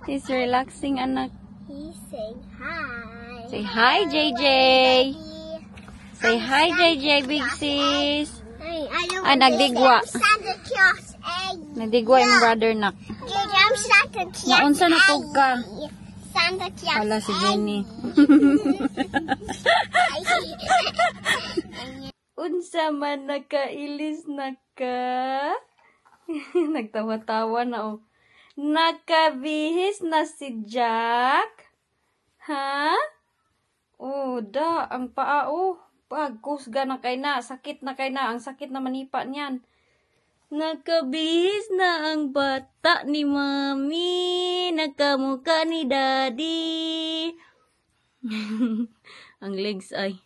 He's relaxing, anak. He's saying hi. Say hi, JJ. Say hi, JJ, big sis. Ay, nagdigwa. Santa Claus. Nagdigwa yung brother nak. I'm Santa Claus. Naunsa na po ka? Santa Claus. Wala si Jenny. Unsa man nakailis na ka? Nagtawa-tawa na oh. Nakabihis na si Jack? Ha? Oh, ang paa oh. Pagkusga na kay na. Sakit na kay na. Ang sakit na manipa niyan. Nakabihis na ang bata ni Mami. Nakamuka ni Daddy. Ang legs ay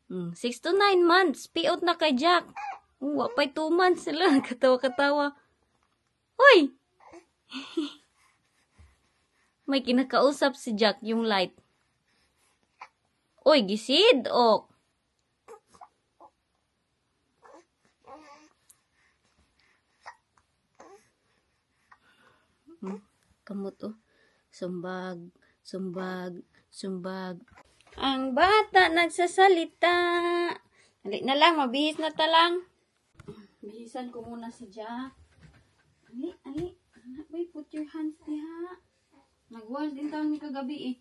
6 to 9 months. Piot na kay Jack. Wapay 2 months sila. Katawa-katawa. Hoy! May kinakausap si Jack yung light. Oy, gisid ok. Kamot oh. Sumbag, sumbag, sumbag. Ang bata nagsasalita. Hali na lang, mabihis na talang. Bihisan ko muna si Jack. Ali. Wait, put your hands diha. Nag-wall din tayo ni kagabi eh.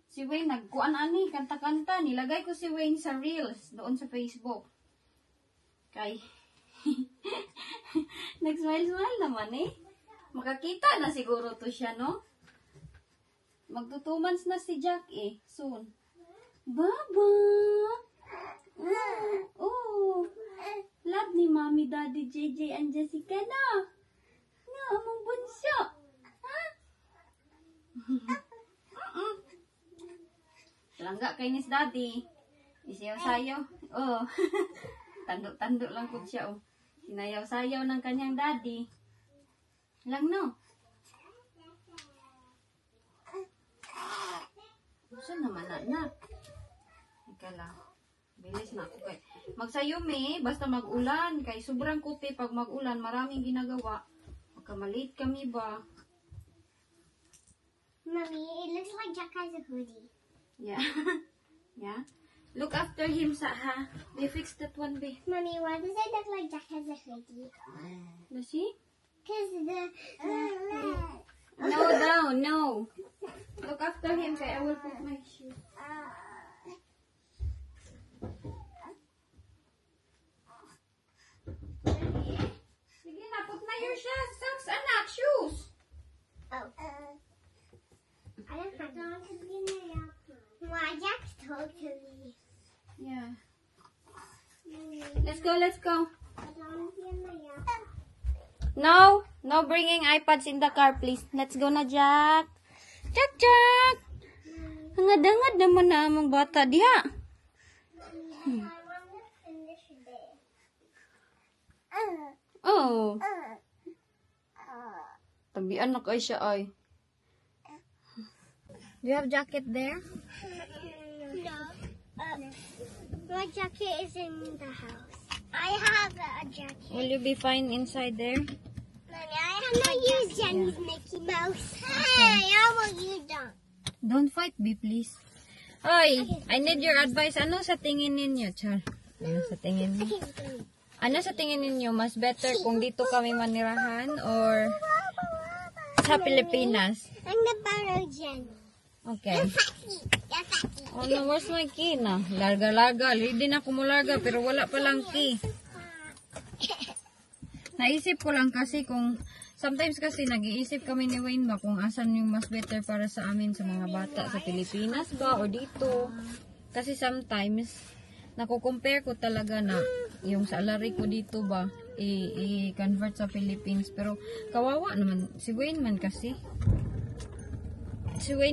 Si Wayne, nagkuan ani, kanta-kanta. Nilagay ko si Wayne sa Reels, doon sa Facebook. Kay, nag-smile-smile naman eh. Makakita na siguro to siya, no? Magto 2 months na si Jack eh, soon. Baba! Oh! Love ni Mommy, Daddy, JJ, and Jessica na. No, among bunso. Ha? Langga kay nis Daddy. Isiyaw-sayaw. Oh. Tandok-tandok lang po siya, oh. Sinayaw-sayaw ng kanyang daddy. Lang, no? Saan naman, anak? Ika lang. Bilis na ako kay. Magsayumi, basta mag-ulan. Kay sobrang kuti pag mag-ulan, maraming ginagawa. Magkamalit kami ba? Mommy, it looks like Jack has a hoodie. Yeah. Yeah. Look after him, ha? They fix that one, babe. Mommy, why does it look like Jack has a hoodie? Does he? Because No. Look after him, kay I will put my shoes. Sige na, put na your socks, anak, shoes. Oh. I don't have to be in there. Why Jack's told to me. Yeah. Let's go. I don't be in there. No bringing iPads in the car, please. Let's go na, Jack. Jack. Hangad-hangad naman na among bata diha. I want to finish this. Oh. Tabian na kay siya ay. Do you have jacket there? No. My jacket is in the house. I have a jacket. Will you be fine inside there? Mommy, I cannot use Jenny's Mickey Mouse. Hey, how about you don't? Don't fight me, please. Oy, I need your advice. Ano sa tingin ninyo, Char? Ano sa tingin ninyo? Ano sa tingin ninyo? Mas better kung dito kami manirahan or sa Pilipinas? I'm the borrow Jenny. Okay. Oh no, where's my key na? Larga. Ready na ako mo larga, pero wala palang key. Naisip ko lang kasi kung, sometimes kasi nag-iisip kami ni Wayne ba kung asan yung mas better para sa amin sa mga bata sa Pilipinas ba o dito. Kasi sometimes, nakukompare ko talaga na yung salary ko dito ba, i-convert sa Philippines. Pero kawawa naman, si Wayne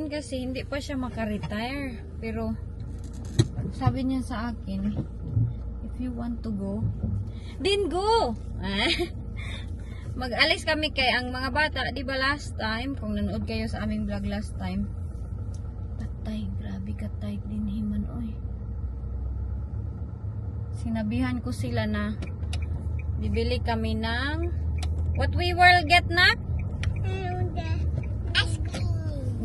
kasi hindi pa siya maka-retire. Pero sabi niya sa akin, if you want to go, then go. Mag-alis kami kay ang mga bata, di ba last time, kung nanood kayo sa aming vlog last time, patay, grabe katay din himan, oy. Sinabihan ko sila na bibili kami ng what we will get na?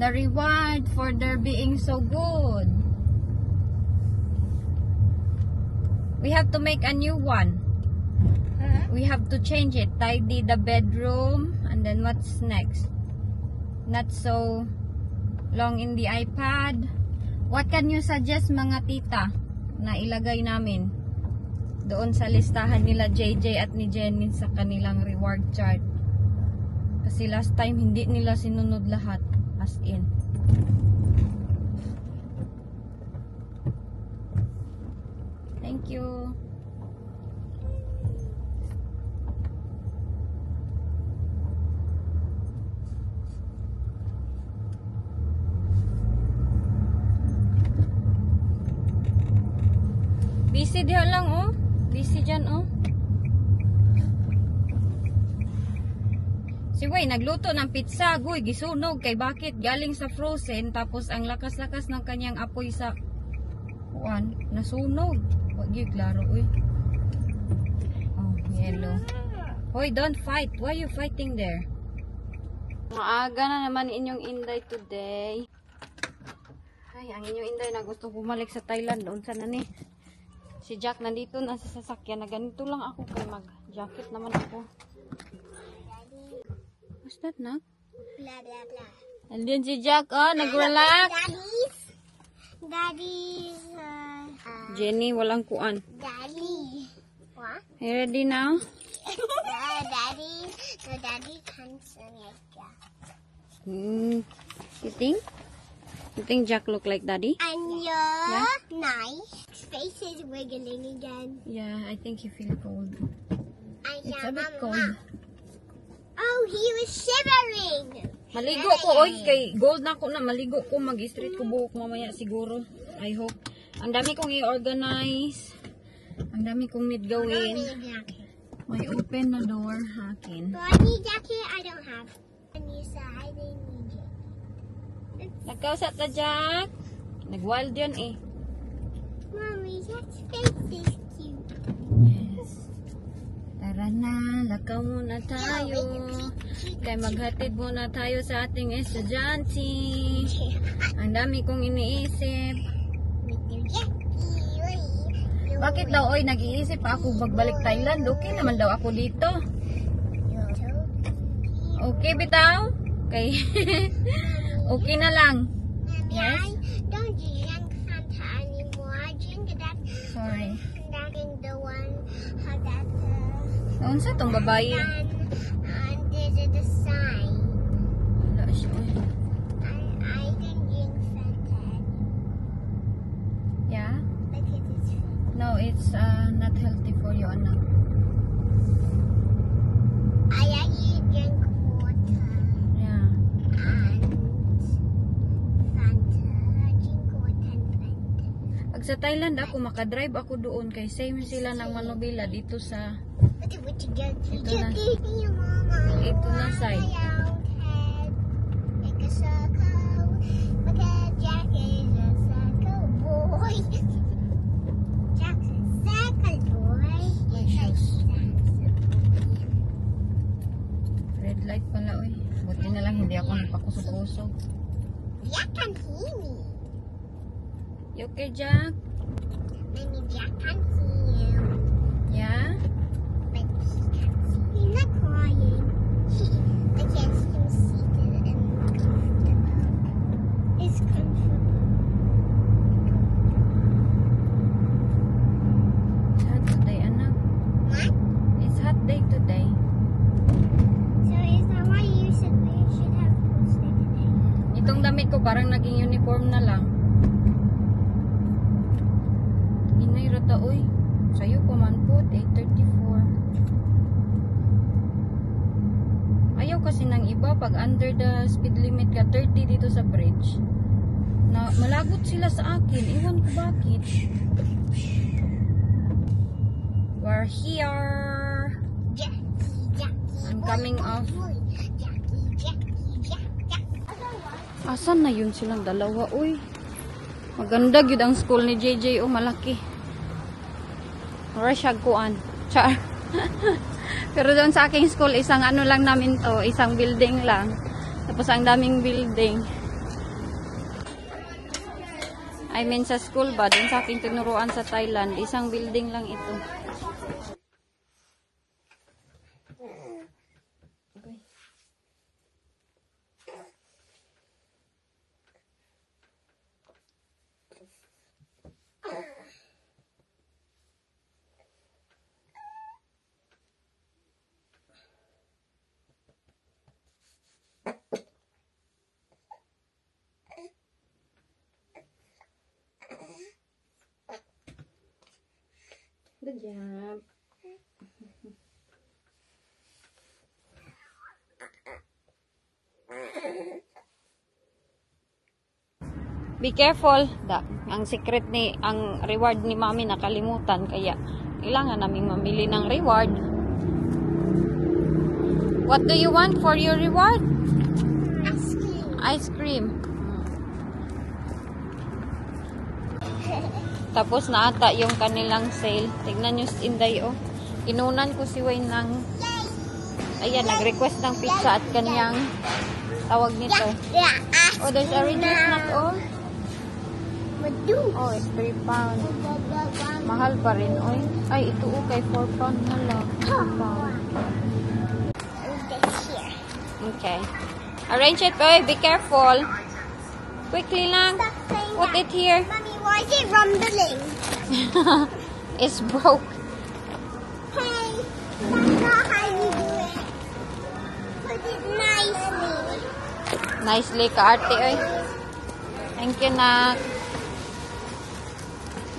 The reward for their being so good. We have to make a new one. We have to change it. Tidy the bedroom. And then what's next? Not so long in the iPad. What can you suggest mga tita na ilagay namin doon sa listahan nila JJ at ni Jenny sa kanilang reward chart? Kasi last time hindi nila sinunod lahat. As in. Thank you. Busy diha lang oh. Busy dyan oh. Si Way nagluto ng pizza, guy, gisunog kay bakit galing sa frozen tapos ang lakas-lakas ng kanyang apoy sa kuan, nasunog. Wag gyud klaro uy. Oh, yellow. Hoy, don't fight. Why you fighting there? Maaga na naman inyong Inday today. Ay, ang inyong Inday na gusto bumalik sa Thailand doon sana ni. Si Jack nandito na sa sasakyan na ganito lang ako kay mag-jacket naman ako. What's that, Nak? Blah, blah, blah. And then si Jack, oh, nag-relax. Daddy's, Jenny, walang kuan. Daddy. What? You ready now? Daddy can't sing like that. You think? You think Jack look like Daddy? And you're nice. His face is wiggling again. Yeah, I think he feel cold. It's a bit Mama. cold. Oh, he was shivering. Maligo ko, oy, kay gold na ko na. Maligo ko, mag-straight ko buhok mamaya siguro. I hope. Ang dami kong i-organize. Ang dami kong need gawin. May open na door, akin. Body jacket, I don't have. And you said I didn't need it. Nagkausap ta, Jack. Nag-wild yun eh. Mommy, Jack's face is cute. Yes. Tara na, lakaw muna tayo. Kaya maghatid muna tayo sa ating estudyante. Ang dami kong iniisip. Bakit daw, oy, nag-iisip ako magbalik Thailand? Okay naman daw ako dito. Okay, bitaw? Okay. Okay na lang. Yes? Don't drink Fanta anymore. Drink that. Sorry. Drinking the one that. Noon sa itong babae? And there's the sign. Wala siya, oy. I can drink Fanta anymore. Yeah? Because it's No, it's not healthy for you, anak. I actually drink water Yeah. and Fanta. I drink water and Fanta. Pag sa Thailand ako, makadrive ako doon kay same sila ng Manobela dito sa Ito na. Ito na side. Make a circle. Because Jack is a circle boy. Jack's a circle boy. My shoes. Red light pala, oy. Buti na lang hindi ako napakusog-kusog. Jack can see me. You okay, Jack? Maybe Jack can see you. Yeah? But he can't see. He's not crying. I can't see him seated and it's comfortable. It's hot today, anak. What? It's hot day today. So is that why you said we should have posted today? Itong damit ko parang naging uniform na lang. Inay rata, oy. Sa'yo pa man po, 8:34. Ayaw kasi ng iba pag under the speed limit ka 30 dito sa bridge. Na malagot sila sa akin. Iwan ko bakit. We're here. Jackie. I'm coming off. Jackie. Asan na yun silang dalawa, uy? Maganda gyud ang school ni JJ, oh, malaki. Rush kuan. Char. Pero doon sa aking school, isang ano lang namin to, isang building lang. Tapos ang daming building. I mean sa school ba? Dun sa aking tinuruan sa Thailand. Isang building lang ito. Good job. Be careful. Ang secret ang reward ni Mami nakalimutan. Kaya, kailangan naming mamili ng reward. What do you want for your reward? Ice cream. Ice cream. Tapos na ata yung kanilang sale. Tignan nyo Inday, oh. Kinunan ko si Wayne ng... Ayan, nag-request ng pizza at kanyang tawag nito. Yeah. Oh, there's a reduced not all. Reduce. Oh, it's 3 pounds. Mahal pa rin, oy. Ay, ito kay 4 pounds na lang. 4 pounds. Here. Okay. Arrange it, boy. Be careful. Quickly lang. Stop saying Put that. it here. Mommy, why is it rumbling? It's broke. Hey, that's not how you do it. Put it nicely. Nicely kaarte, oy. Thank you, Nak.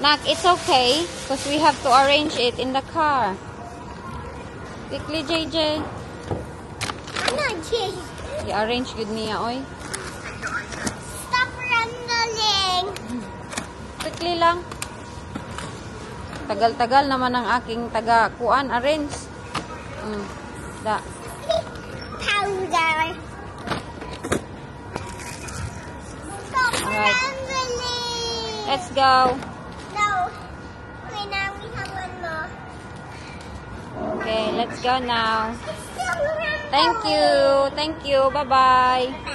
Nak, it's okay. Because we have to arrange it in the car. Quickly, JJ. I'm not cheating. I-arrange good niya, oy. Stop rumbling. Quickly lang. Tagal-tagal naman ang aking taga-kuan, arrange. Da. Powder. Stop Alright. rumbling. Let's go. No. Okay, now we have one more. Okay, let's go now. It's still rumbling. Thank you. Thank you. Bye-bye. Bye.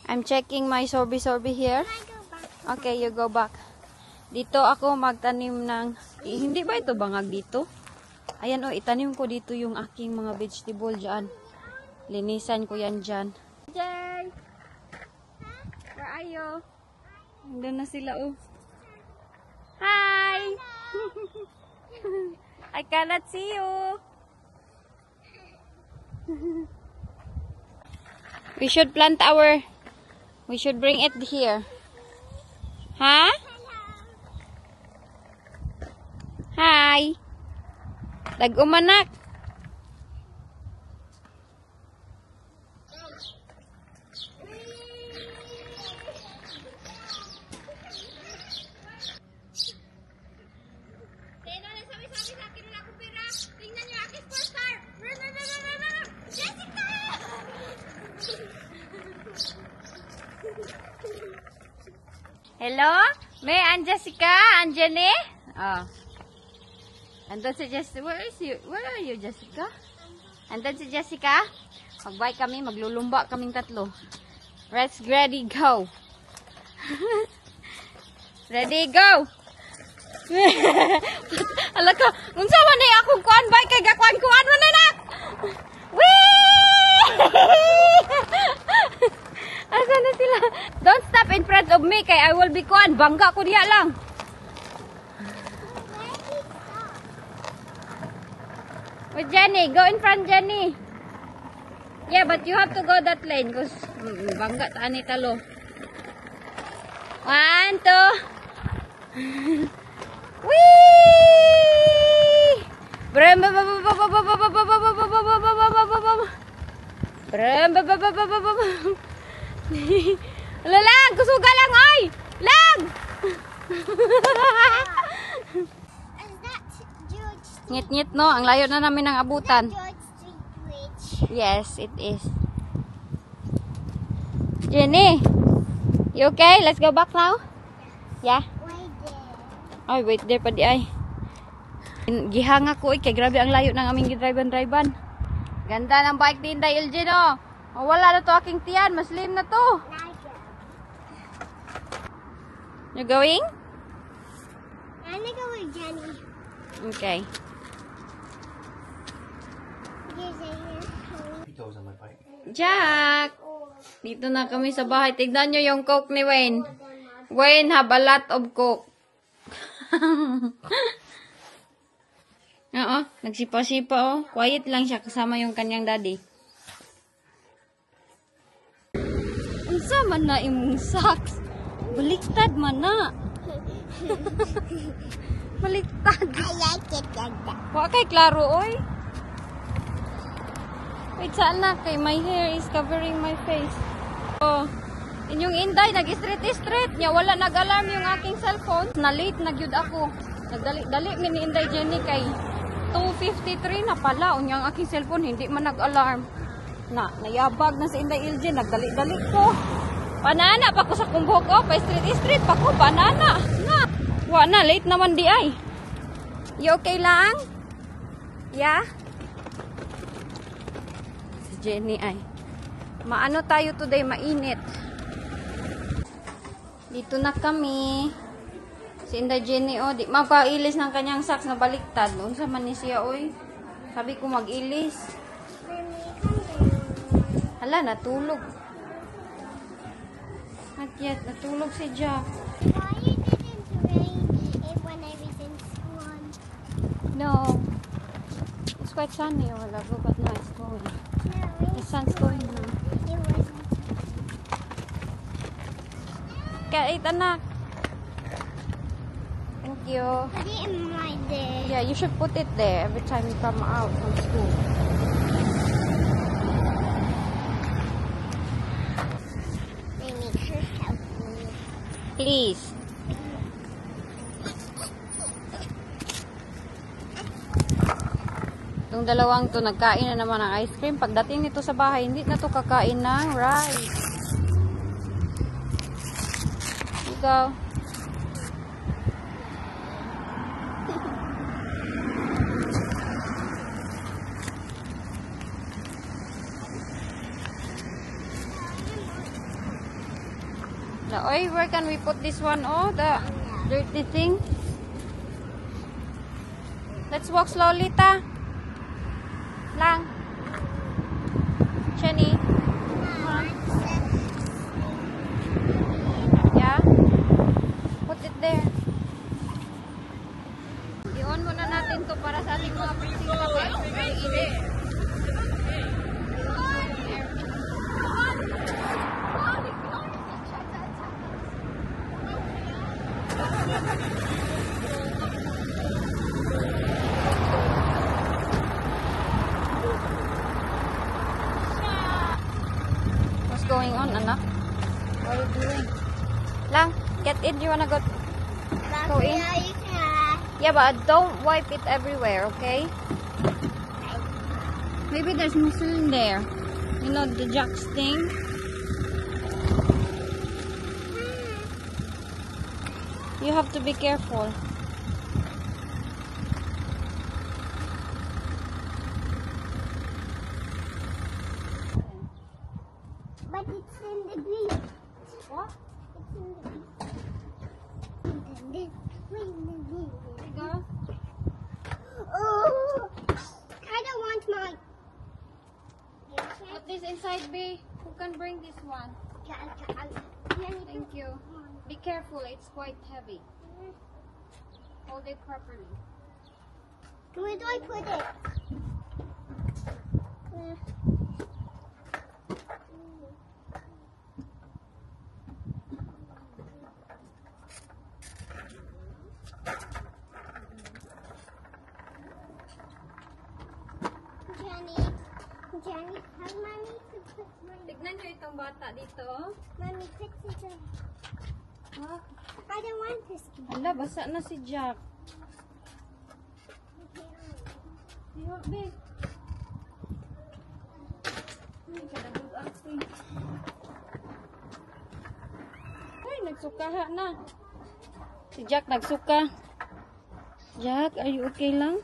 I'm checking my sorby-sorby here. Can I go back? Okay, you go back. Dito ako magtanim ng... hindi ba ito bangag dito? Ayan o, itanim ko dito yung aking mga vegetable dyan. Linisan ko yan dyan. Jay! Where are you? Nandun na sila oh. Hi! I cannot see you. We should plant our... We should bring it here. Huh? Hi. Dag-umanak. Hello? May and Jessica? And Jenny? Oh. Andun si Jessica. Where are you, Jessica? Andun si Jessica? Mag-bike kami, maglulumba kaming tatlo. Let's ready, go. Ready, go. Ala ka, unsa man ni akong kuan bike kay gakuan-kuan man na. Wee! Asa na sila? Don't stop in front of me kay I will be kuan. Bangga ko diya lang. With Jenny, go in front, Jenny. Yeah, but you have to go that lane because bangga taan ni talo. 1, 2. Wee! Bram ba ba ba ba ba ba ba ba ba ba ba ba ba ba ba ba ba. Bram ba ba ba ba ba ba. Lalang, kusuga lang oy. Lang. Is that George Street? Ngit-ngit no, ang layo na namin ng abutan. George Street Bridge. Yes, it is. Jenny, you okay? Let's go back now. Yeah. Why there? Ay, wait there pa di ay. Gihanga ko kay grabe ang layo ng aming gidriban-driban. Ganda ng bike din dahil Jin oh. Oh, wala na to aking tiyan, mas slim na to. Niger. You going? I'm gonna go with Jenny. Okay. There's a Those on my bike. Jack! Dito na kami sa bahay. Tignan nyo yung Coke ni Wayne. Wayne have a lot of Coke. Oo, nagsipa-sipa oh. Quiet lang siya kasama yung kanyang daddy. Unsa man na imong socks? Baliktad man na. Baliktad. I like it like that. Wa kay klaro oy. Wait, saan na kay my hair is covering my face. Oh, inyong inday nag-street nya wala nag-alarm yung aking cellphone. Na late na gyud ako. Nagdali-dali mi ni Inday Jenny kay 2:53 na pala unyang aking cellphone hindi man nag-alarm. Nayabag na si Inday Ilje, nagdali-dali ko. Banana pa ko sa kumbok ko, pa street pa ko, banana. Wa na, late naman di ay. You okay lang? Yeah? Si Jenny ay. Maano tayo today, mainit. Dito na kami. Si Inday Jenny, oh, di mapailis ng kanyang socks na baliktad. Unsa man ni siya, oy. Sabi ko mag-ilis. Hala, natulog. Not yet, natulog si Jack. Why you didn't rain it when I was in school? No. It's quite sunny a while ago, but now it's going. No, The sun's going now. it wasn't. Kait, anak. Thank you. Put it in my day. Yeah, you should put it there every time you come out from school. They make her help me. Please. Itong dalawang to nagkain na naman ng ice cream. Pagdating nito sa bahay, hindi na to kakain ng rice. Ikaw. Oy, where can we put this one? Oh, the dirty thing. Let's walk slowly, ta. Lang. Jenny. Yeah? Put it there. I-on muna natin to para sa ating mga puting kape. Very easy. What's going on, anak? What are you doing? Lang, get in. You wanna go in? Yeah, but don't wipe it everywhere, okay? Maybe there's muslin there. You know, the Jack's thing. You have to be careful. But it's in the green. What? It's in the green. There you go. Oh, I don't want my. Put this inside, B. Who can bring this one? Thank you. Be careful, it's quite heavy. Hold it properly. Where do I put it? Jenny, have mommy to put my. Tignan nyo itong bata dito. Mommy, put it in. Ah, I don't want this. hala, basa na si Jack. Diyo, B. Ay, kadabog ako eh. Ay, nagsukaha na. Si Jack nagsuka. Jack, are you okay lang?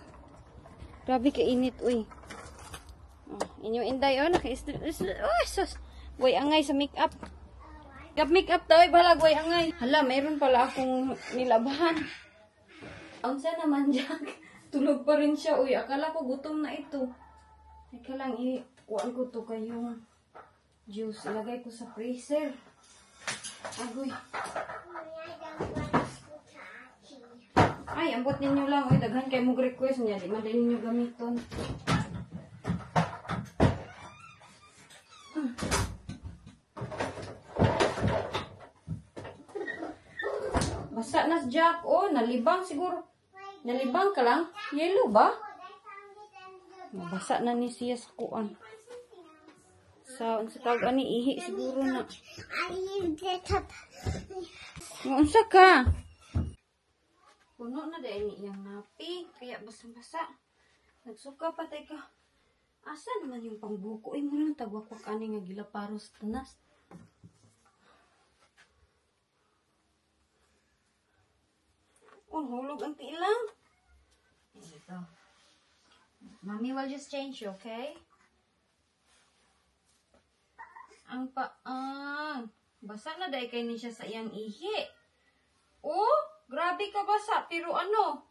Grabe kainit, uy. Oh, inyong inday, oh, naka-strip. Oh, sus. Boy, angay sa make-up. Make up daw ay balagway angay. Hala, mayroon pala akong nilabahan. Ang sa naman, Jack. Tulog pa rin siya. Uy, akala ko gutom na ito. Teka lang, ikuan ko to kayong juice. Ilagay ko sa freezer. Agoy. Ay, ambot ninyo lang. Uy, daghan kayo mong request niya. Di madali ninyo gamiton. Basa na, Jack. Oh, nalibang siguro. Nalibang ka lang? Yellow ba? Basa na ni siya sa kuan. Sa tawag ani ihi siguro na. Unsa ka? Puno na dahil iyang napi. Kaya basa-basa. Nagsuka pa tayo ka. Asa naman yung pangbuko? Ay mo lang tagwakwak ani nga gilaparos tanas. Hulog ang tilang. Ito. Mommy will just change you, okay? Ang basa na dahil kayo niya sa iyang ihi. Oh, grabe ka basa. Pero ano,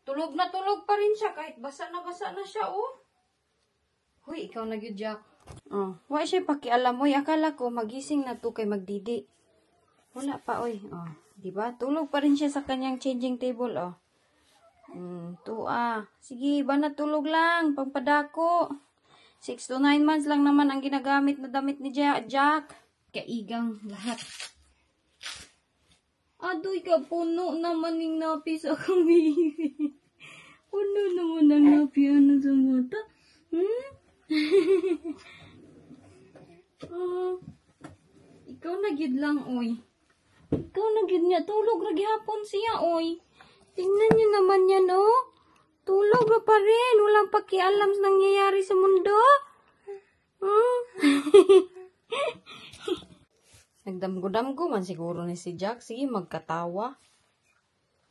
tulog na tulog pa rin siya kahit basa na siya, oh. Huy, ikaw na yun, Jack. Oh, wala siya pakialam mo. Akala ko magising na to kay magdidi. Wala pa, oy. Oh, diba? Tulog pa rin siya sa kanyang changing table, oh. Sige, ba na tulog lang. Pangpadako. 6 to 9 months lang naman ang ginagamit na damit ni Jack. Kaigang lahat. Adoy ka, puno naman ng napi sa kamili. Puno naman ang napi ano sa mata. Ikaw na gid lang, oy. Ikaw na gid niya. Tulog na gihapon siya, oy. Tingnan niyo naman yan, oh. Tulog na pa rin. Walang pakialam sa nangyayari sa mundo. Nagdamgo-damgo man siguro ni si Jack. Sige, magkatawa.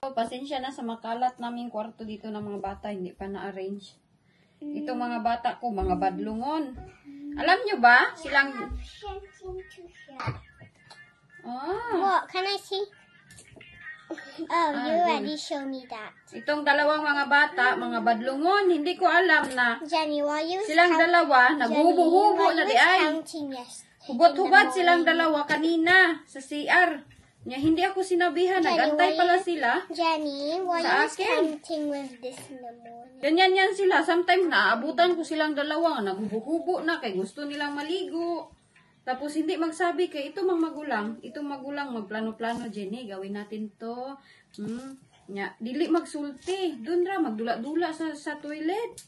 Pasensya na sa makalat naming kwarto dito ng mga bata. Hindi pa na-arrange. Itong mga bata ko, mga badlungon. Alam nyo ba? Silang... What? Can I see? Oh, you already showed me that. Itong dalawang mga bata, mga badlungon, hindi ko alam na Jenny, while you silang dalawa, naghubo-hubo na di ay. counting Hubot-hubad silang dalawa kanina sa CR. Nya, hindi ako sinabihan, nagantay pala sila. Jenny, while Sa you akin. counting with this in the morning. Ganyan yan sila. Sometimes naaabutan ko silang dalawa, naghubo-hubo na kay gusto nilang maligo. Tapos hindi magsabi kay itong magulang magplano-plano, Jenny, gawin natin to. Nya, dili magsulti. Doon ra magdula-dula sa toilet.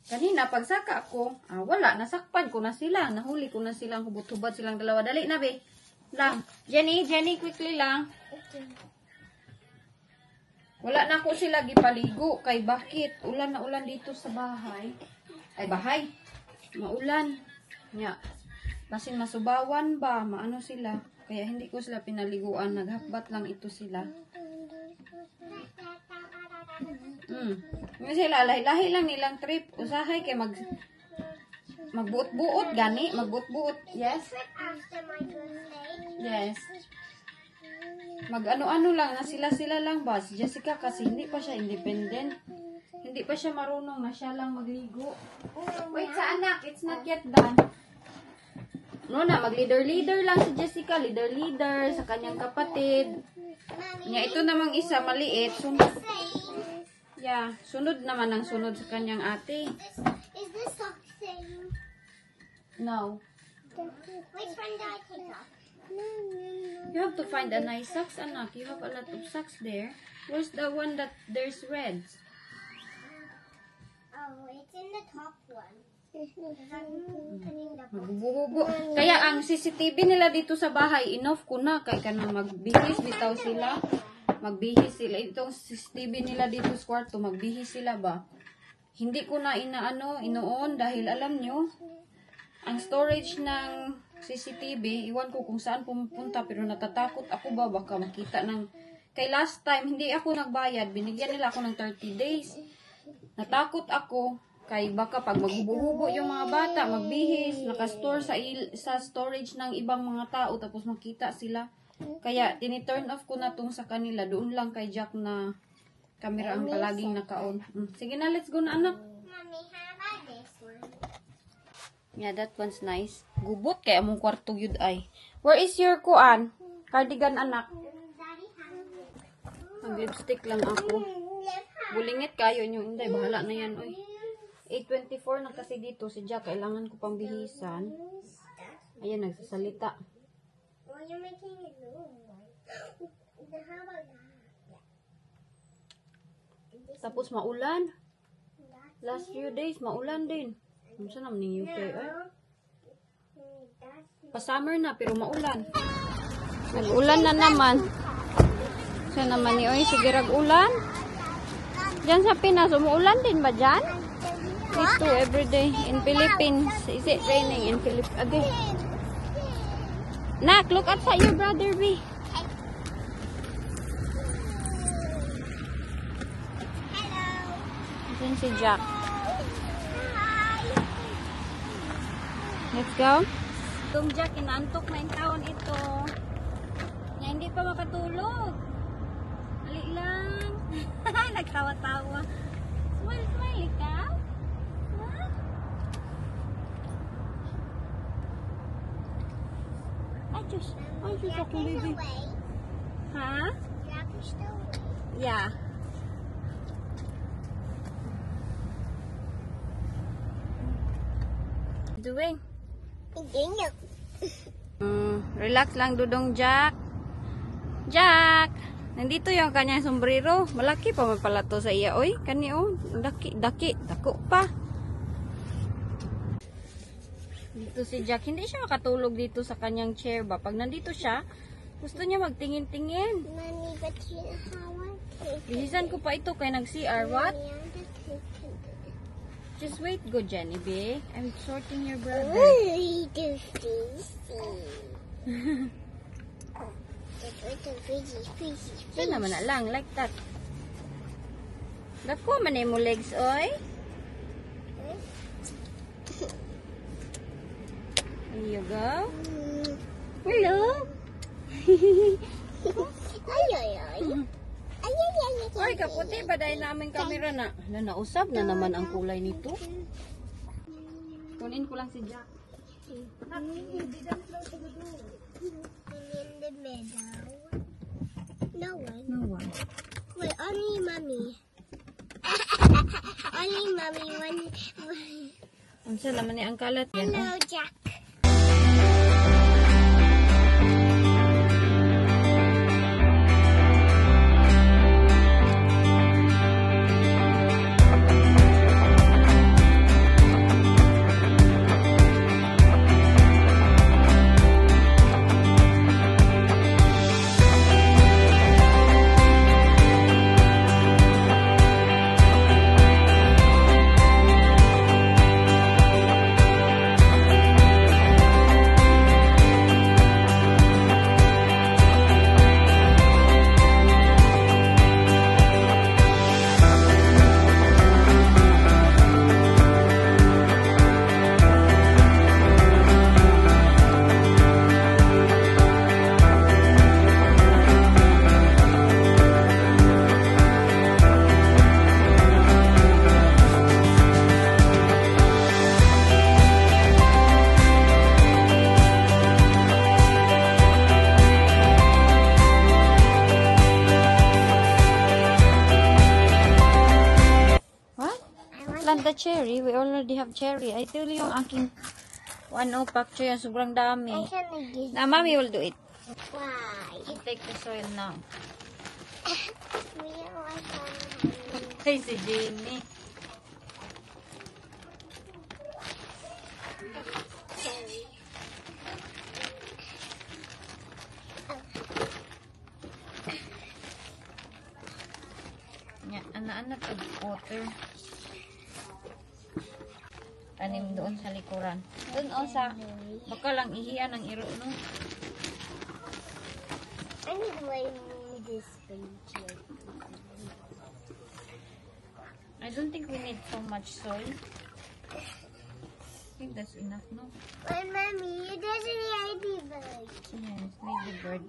Kanina pagsaka ko, wala, nasakpan ko na sila, nahuli ko na silang hubot-hubad silang dalawa. Dali na be. Lang. Jenny, quickly lang. Wala na ko sila gipaligo kay bakit ulan na ulan dito sa bahay. Ay bahay. Maulan. Nya. Basin masubawan ba, maano sila. Kaya hindi ko sila pinaliguan, naghakbat lang ito sila. Yung sila, lahi-lahi lang nilang trip. Usahay kay magbuot-buot gani, magbuot-buot. Yes? Yes. Mag-ano-ano lang, na sila-sila lang ba? Si Jessica kasi hindi pa siya independent. Hindi pa siya marunong na siya lang magligo. Wait sa anak, it's not yet done. No na, mag-leader-leader lang si Jessica. Leader-leader sa kanyang kapatid. Nya, ito namang isa, maliit. Sunod. Yeah, sunod naman ang sunod sa kanyang ate. Is this sock same? No. Which one do I take off? You have to find a nice socks, anak. You have a lot of socks there. Where's the one that there's red? Oh, it's in the top one. Magbububo. Kaya ang CCTV nila dito sa bahay, enough ko na. Kaya kanang magbihis, bitaw sila. Magbihis sila. Itong CCTV nila dito sa kwarto, magbihis sila ba? Hindi ko na inoon dahil alam nyo, ang storage ng CCTV, iwan ko kung saan pumupunta, pero natatakot ako ba, baka makita ng... Kay last time, hindi ako nagbayad, binigyan nila ako ng 30 days. Natakot ako, Kay baka pag maghubo-hubo yung mga bata, magbihis, nakastore sa storage ng ibang mga tao, tapos makita sila. Kaya, tiniturn off ko na tong sa kanila. Doon lang kay Jack na camera ang palaging naka-on. Sige na, let's go na, anak. Mommy, how about this one? Yeah, that one's nice. Gubot kay among kwarto yun ay. Where is your kuan? Cardigan, anak. Daddy, how? Mag-lipstick lang ako. Bulingit kayo nyo. Hindi, bahala na yan, oy. 8:24 na kasi dito si Jack. Kailangan ko pang bihisan. Ayan, nagsasalita. Well, you're making it look. How about that? Tapos maulan. Last few days, maulan din. Ano siya naman yung UK, ay? Pa-summer na, pero maulan. Nag-ulan na naman. Siya naman ni, oy, sige rag-ulan. Diyan sa Pinas, umuulan din ba dyan? Dito, everyday. In Philippines, is it raining in Philippines? Again. Nak, look at your brother, B. Diyan si Jack. Let's go. Itong Jack, inaantok na yung taon ito. Na hindi pa makatulog. Hali lang. Nagtawa-tawa. Smile, smile, ikaw? What? Ay, Diyos. Ay, Diyos ako, baby. Ha? Jack is still away. Yeah. Doing? Relax lang, Dudong Jack. Jack! Nandito yung kanyang sombrero. Malaki pa man pala to sa iya. Oy, kani oh. Daki. Dako pa. Dito si Jack. Hindi siya makatulog dito sa kanyang chair ba? Pag nandito siya, gusto niya magtingin-tingin. Mommy, but you know how I take it. Bihisan ko pa ito kay nag-CR. What? Mommy, I'm just taking it. Just wait, go Jenny B. I'm sorting your brother. Ooh, do Ito naman na lang, like that. Dako man mo legs, oy. There you go. Hello. Oy, kaputi ba dahil naming kamera na? Nausap na naman ang kulay nito. Kunin ko lang si Jack. In the middle. No one. No one. Wait, only mommy. Only mommy. One. Ang sa naman ni ang kalat yan. Hello, Jack. Plant the cherry. We already have cherry. I tell you, yung aking pack cherry, sobrang dami. I can use. Na, mommy will do it. Why? You take the soil now. We are like Hey, si Jenny. cherry. Yan, anak-anak of water. Tanim doon sa likuran. Doon o sa, baka lang ihiyan ang iro, no? I need to lay this page. I don't think we need so much soil. think that's enough, no? But mommy, there's a ladybird. Yes, ladybird.